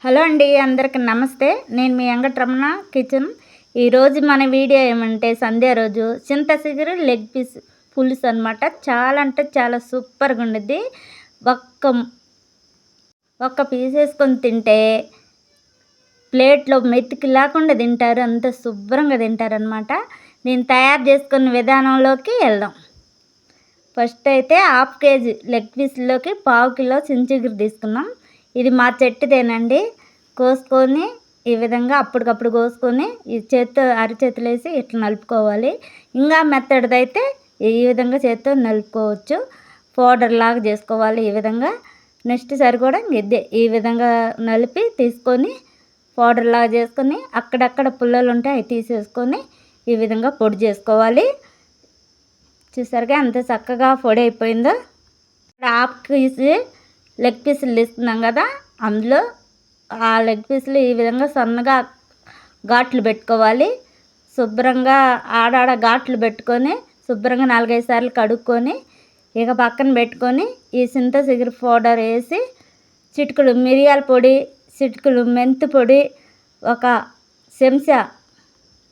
Hello అండి, అందరికి నమస్తే. నేను మీ అంగటి రమణ కిచెన్. ఈరోజు మన వీడియో ఏమంటే సండే రోజు చింతచిగురు లెగ్ పీస్ పులుసు అనమాట. చాలా అంటే చాలా సూపర్గా ఉండిద్ది. ఒక్క పీస్ వేసుకొని తింటే ప్లేట్లో మెతుకు లేకుండా తింటారు, అంత శుభ్రంగా తింటారనమాట. నేను తయారు చేసుకున్న విధానంలోకి వెళ్దాం. ఫస్ట్ అయితే 1/2 కేజీ లెగ్ పీస్లోకి 1/2 కిలో చింతచిగురు తీసుకున్నాం. ఇది మా చెట్టుదేనండి. కోసుకొని ఈ విధంగా అప్పటికప్పుడు కోసుకొని ఈ అరచేతులు వేసి ఇట్లా నలుపుకోవాలి. ఇంకా మెత్తడిదైతే ఈ విధంగా చేత్తో నలుపుకోవచ్చు. పౌడర్ లాగా చేసుకోవాలి ఈ విధంగా. నెక్స్ట్ సరి కూడా ఈ విధంగా నలిపి తీసుకొని పౌడర్ లాగా చేసుకొని అక్కడక్కడ పుల్లలు ఉంటే అవి తీసేసుకొని ఈ విధంగా పొడి చేసుకోవాలి. చూసారుగా ఎంత చక్కగా పొడి అయిపోయిందో. 1/2 కేజీ లెగ్ పీసులు తీసుకున్నాం కదా, అందులో ఆ లెగ్ పీసులు ఈ విధంగా సన్నగా ఘాట్లు పెట్టుకోవాలి. శుభ్రంగా ఆడాడ ఘాట్లు పెట్టుకొని శుభ్రంగా 4-5 సార్లు కడుక్కొని ఇక పక్కన పెట్టుకొని ఈ చింతచిగురు పౌడర్ వేసి చిటికెడు మిరియాల పొడి, చిటికెడు మెంతి పొడి, 1 చెంచా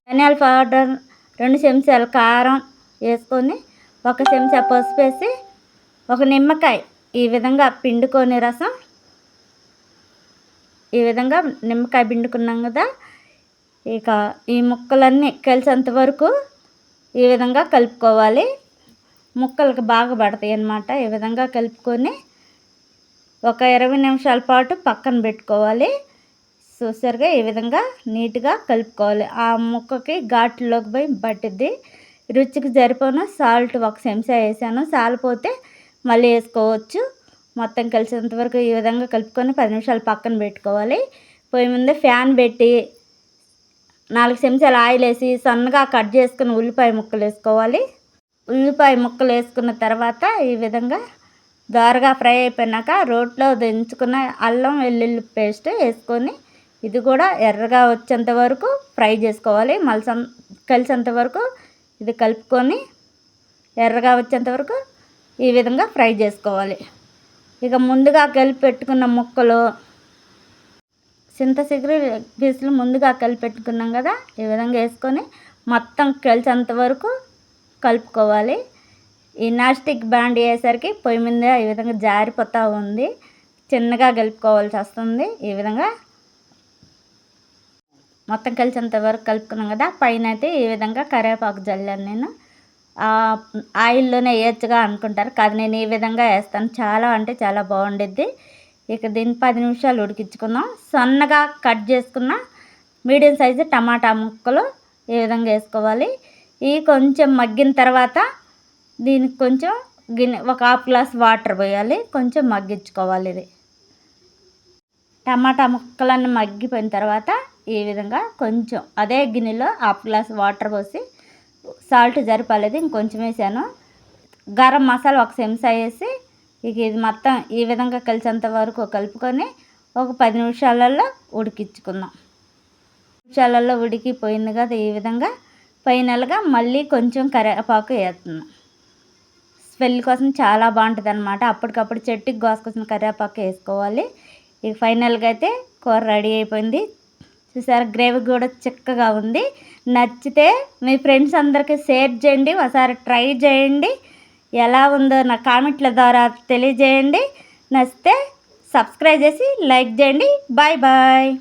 ధనియాల పౌడర్, 2 చెంచాల కారం వేసుకొని 1 చెంచా పసుపు వేసి 1 నిమ్మకాయ ఈ విధంగా పిండుకొని రసం ఈ విధంగా నిమ్మకాయ పిండుకున్నాం కదా. ఇక ఈ ముక్కలన్నీ కలిసేంత వరకు ఈ విధంగా కలుపుకోవాలి. ముక్కలకు బాగా పడతాయి అన్నమాట. ఈ విధంగా కలుపుకొని ఒక 20 నిమిషాల పాటు పక్కన పెట్టుకోవాలి. చూసారుగా ఈ విధంగా నీట్గా కలుపుకోవాలి. ఆ ముక్కకి ఘాట్లోకి పోయి పట్టిద్ది. రుచికి సరిపోను సాల్ట్ 1 చెంచా వేసాను. సాలిపోతే మళ్ళీ వేసుకోవచ్చు. మొత్తం కలిసేంత వరకు ఈ విధంగా కలుపుకొని 10 నిమిషాలు పక్కన పెట్టుకోవాలి. పొయ్యి ముందే ఫ్యాన్ పెట్టి 4 చెంచాల ఆయిల్ వేసి సన్నగా కట్ చేసుకుని ఉల్లిపాయ ముక్కలు వేసుకోవాలి. ఉల్లిపాయ ముక్కలు వేసుకున్న తర్వాత ఈ విధంగా దోరగా ఫ్రై అయిపోయినాక రోట్లో దంచుకున్న అల్లం వెల్లుల్లి పేస్ట్ వేసుకొని ఇది కూడా ఎర్రగా వచ్చేంత వరకు ఫ్రై చేసుకోవాలి. మళ్ళీ కలిసేంత వరకు ఇది కలుపుకొని ఎర్రగా వచ్చేంత వరకు ఈ విధంగా ఫ్రై చేసుకోవాలి. ఇక ముందుగా కలిపి పెట్టుకున్న ముక్కలు చింతచిగురు పీసులు ముందుగా కలిపి పెట్టుకున్నాం కదా, ఈ విధంగా వేసుకొని మొత్తం కలిసేంత వరకు కలుపుకోవాలి. ఈ నాస్టిక్ బాండి వేసరికి పొయ్యి మీద ఈ విధంగా జారిపోతూ ఉంది. చిన్నగా కలుపుకోవాల్సి వస్తుంది. ఈ విధంగా మొత్తం కలిసేంత వరకు కలుపుకున్నాం కదా. పైన అయితే ఈ విధంగా కరివేపాకు జల్లాను నేను. ఆయిల్లోనే వేయచ్చుగా అనుకుంటారు, కాదు నేను ఈ విధంగా వేస్తాను. చాలా అంటే చాలా బాగుండిద్ది. ఇక దీన్ని 10 నిమిషాలు ఉడికించుకుందాం. సన్నగా కట్ చేసుకున్న మీడియం సైజు టమాటా ముక్కలు ఈ విధంగా వేసుకోవాలి. ఇవి కొంచెం మగ్గిన తర్వాత దీనికి కొంచెం ఒక 1/2 గ్లాస్ వాటర్ పోయాలి. కొంచెం మగ్గించుకోవాలి. ఇది టమాటా ముక్కలన్నీ మగ్గిపోయిన తర్వాత ఈ విధంగా కొంచెం అదే గిన్నెలో 1/2 గ్లాస్ వాటర్ పోసి సాల్ట్ సరిపోలేదు ఇంకొంచెం వేసాను. గరం మసాలా 1 చెంచా వేసి ఇక ఇది మొత్తం ఈ విధంగా కలిసేంత వరకు కలుపుకొని ఒక 10 నిమిషాలలో ఉడికించుకుందాం. నిమిషాలలో ఉడికిపోయింది కదా. ఈ విధంగా ఫైనల్గా మళ్ళీ కొంచెం కరివేపాకు వేస్తున్నాం. స్మెల్ కోసం చాలా బాగుంటుంది అన్నమాట. అప్పటికప్పుడు చెట్టుకి కోసుకొచ్చిన కరివేపాకు వేసుకోవాలి. ఇక ఫైనల్గా అయితే కూర రెడీ అయిపోయింది. చూసారు, గ్రేవీ కూడా చిక్కగా ఉంది. నచ్చితే మీ ఫ్రెండ్స్ అందరికీ షేర్ చేయండి. ఒకసారి ట్రై చేయండి. ఎలా ఉందో నా కామెంట్ల ద్వారా తెలియజేయండి. నచ్చితే సబ్స్క్రైబ్ చేసి లైక్ చేయండి. Bye bye.